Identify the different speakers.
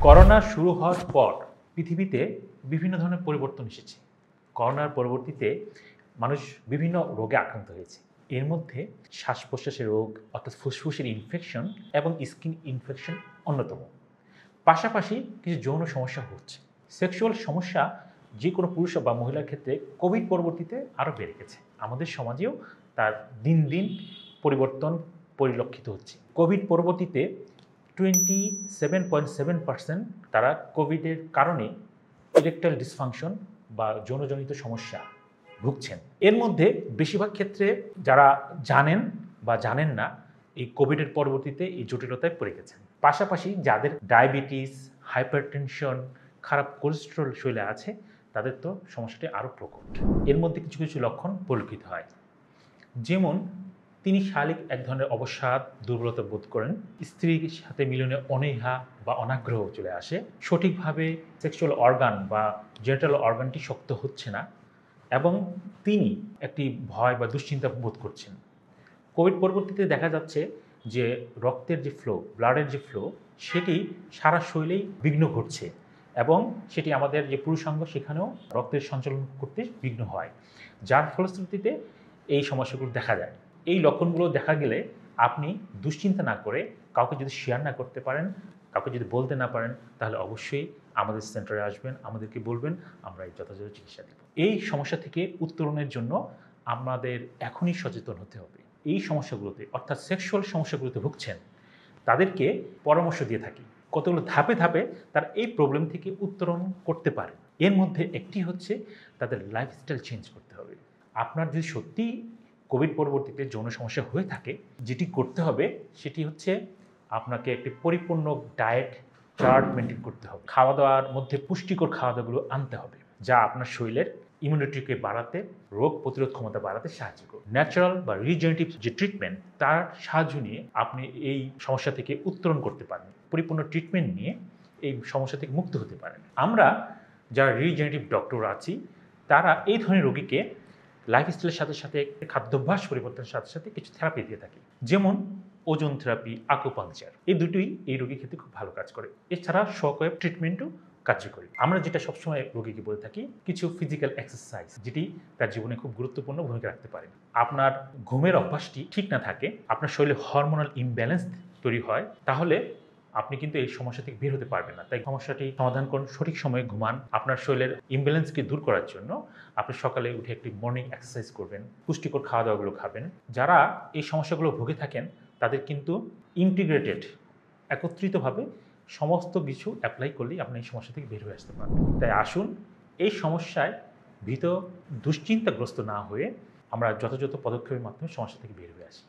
Speaker 1: Corona শুরু হওয়ার পর পৃথিবীতে বিভিন্ন ধরনের পরিবর্তন এসেছে। করোনার পরবর্তীতে মানুষ বিভিন্ন রোগে আক্রান্ত হয়েছে। এর মধ্যে শ্বাস-প্রশ্বাসের রোগ অর্থাৎ ফুসফুসের ইনফেকশন এবং স্কিন ইনফেকশন অন্যতম। পাশাপাশি কিছু যৌন সমস্যা হচ্ছে। সেক্সুয়াল সমস্যা যে কোনো পুরুষ বা মহিলার ক্ষেত্রে কোভিড পরবর্তীতে আরও বেড়ে গেছে। আমাদের সমাজেও তার দিন দিন পরিবর্তন পরিলক্ষিত হচ্ছে। কোভিড পরবর্তীতে 27.7% তারা কোভিডের কারণে ইরেকটাইল ডিসফাংশন বা যৌনজনিত সমস্যা ভুগছেন। এর মধ্যে বেশিরভাগ ক্ষেত্রে যারা জানেন বা জানেন না এই কোভিডের পরবর্তীতে এই জটিলতায় পড়ে গেছেন। পাশাপাশি যাদের ডায়াবেটিস, হাইপারটেনশন, খারাপ কোলেস্টেরল শরীরে আছে তাদের তো সমস্যাটি আরও প্রকট। এর মধ্যে কিছু কিছু লক্ষণ পরিলক্ষিত হয়, যেমন তিনি শারীরিক এক ধরনের অবসাদ, দুর্বলতা বোধ করেন, স্ত্রীর সাথে মিলনে অনীহা বা অনাগ্রহ চলে আসে, সঠিকভাবে সেক্সুয়াল অর্গান বা জেনিটাল অর্গানটি শক্ত হচ্ছে না এবং তিনি একটি ভয় বা দুশ্চিন্তা বোধ করছেন। কোভিড পরবর্তীতে দেখা যাচ্ছে যে রক্তের যে ফ্লো, ব্লাডের যে ফ্লো, সেটি সারা শরীরেই বিঘ্ন ঘটছে এবং সেটি আমাদের যে পুরুষাঙ্গ সেখানেও রক্তের সঞ্চালন করতে বিঘ্ন হয়, যার ফলশ্রুতিতে এই সমস্যাগুলো দেখা যায়। এই লক্ষণগুলো দেখা গেলে আপনি দুশ্চিন্তা না করে কাউকে যদি শেয়ার না করতে পারেন, কাউকে যদি বলতে না পারেন, তাহলে অবশ্যই আমাদের সেন্টারে আসবেন, আমাদেরকে বলবেন, আমরা এই যথাযথ চিকিৎসা দেব। এই সমস্যা থেকে উত্তরণের জন্য আমাদের এখনই সচেতন হতে হবে। এই সমস্যাগুলোতে অর্থাৎ সেক্সুয়াল সমস্যাগুলোতে ভুগছেন তাদেরকে পরামর্শ দিয়ে থাকি কতগুলো ধাপে ধাপে তার এই প্রবলেম থেকে উত্তরণ করতে পারে। এর মধ্যে একটি হচ্ছে তাদের লাইফস্টাইল চেঞ্জ করতে হবে। আপনার যদি সত্যি কোভিড পরবর্তীতে যৌন সমস্যা হয়ে থাকে, যেটি করতে হবে সেটি হচ্ছে আপনাকে একটি পরিপূর্ণ ডায়েট চার্ট মেনটেন করতে হবে। খাওয়া দাওয়ার মধ্যে পুষ্টিকর খাওয়া দাওয়াগুলো আনতে হবে, যা আপনার শরীরের ইমিউনিটিকে বাড়াতে, রোগ প্রতিরোধ ক্ষমতা বাড়াতে সাহায্য করবে। ন্যাচারাল বা রিজেনারেটিভ যে ট্রিটমেন্ট, তার সাহায্য নিয়ে আপনি এই সমস্যা থেকে উত্তরণ করতে পারেন। পরিপূর্ণ ট্রিটমেন্ট নিয়ে এই সমস্যা থেকে মুক্ত হতে পারেন। আমরা যারা রিজেনারেটিভ ডক্টর আছি তারা এই ধরনের রোগীকে লাইফস্টাইলের সাথে সাথে খাদ্যাভ্যাস পরিবর্তনের সাথে সাথে কিছু থেরাপি দিয়ে থাকি, যেমন ওজন থেরাপি, আকুপাংচার। এই দুটোই এই রোগীর ক্ষেত্রে খুব ভালো কাজ করে। এছাড়া শকওয়েভ ট্রিটমেন্টও কার্যকরী। আমরা যেটা সবসময় রোগীকে বলে থাকি, কিছু ফিজিক্যাল এক্সারসাইজ যেটি তার জীবনে খুব গুরুত্বপূর্ণ ভূমিকা রাখতে পারে। আপনার ঘুমের অভ্যাসটি ঠিক না থাকে, আপনার শরীরে হরমোনাল ইমব্যালেন্স তৈরি হয়, তাহলে আপনি কিন্তু এই সমস্যা থেকে বের হতে পারবেন না। তাই সমস্যাটি সমাধান করুন, সঠিক সময়ে ঘুমান। আপনার শরীরের ইমব্যালেন্সকে দূর করার জন্য আপনি সকালে উঠে একটি মর্নিং এক্সারসাইজ করবেন, পুষ্টিকর খাওয়া দাওয়াগুলো খাবেন। যারা এই সমস্যাগুলো ভুগে থাকেন তাদের কিন্তু ইন্টিগ্রেটেড, একত্রিতভাবে সমস্ত কিছু অ্যাপ্লাই করলেই আপনি এই সমস্যা থেকে বের হয়ে আসতে পারবেন। তাই আসুন, এই সমস্যায় ভীত দুশ্চিন্তাগ্রস্ত না হয়ে আমরা যথাযথ পদক্ষেপের মাধ্যমে সমস্যা থেকে বের হয়ে আসি।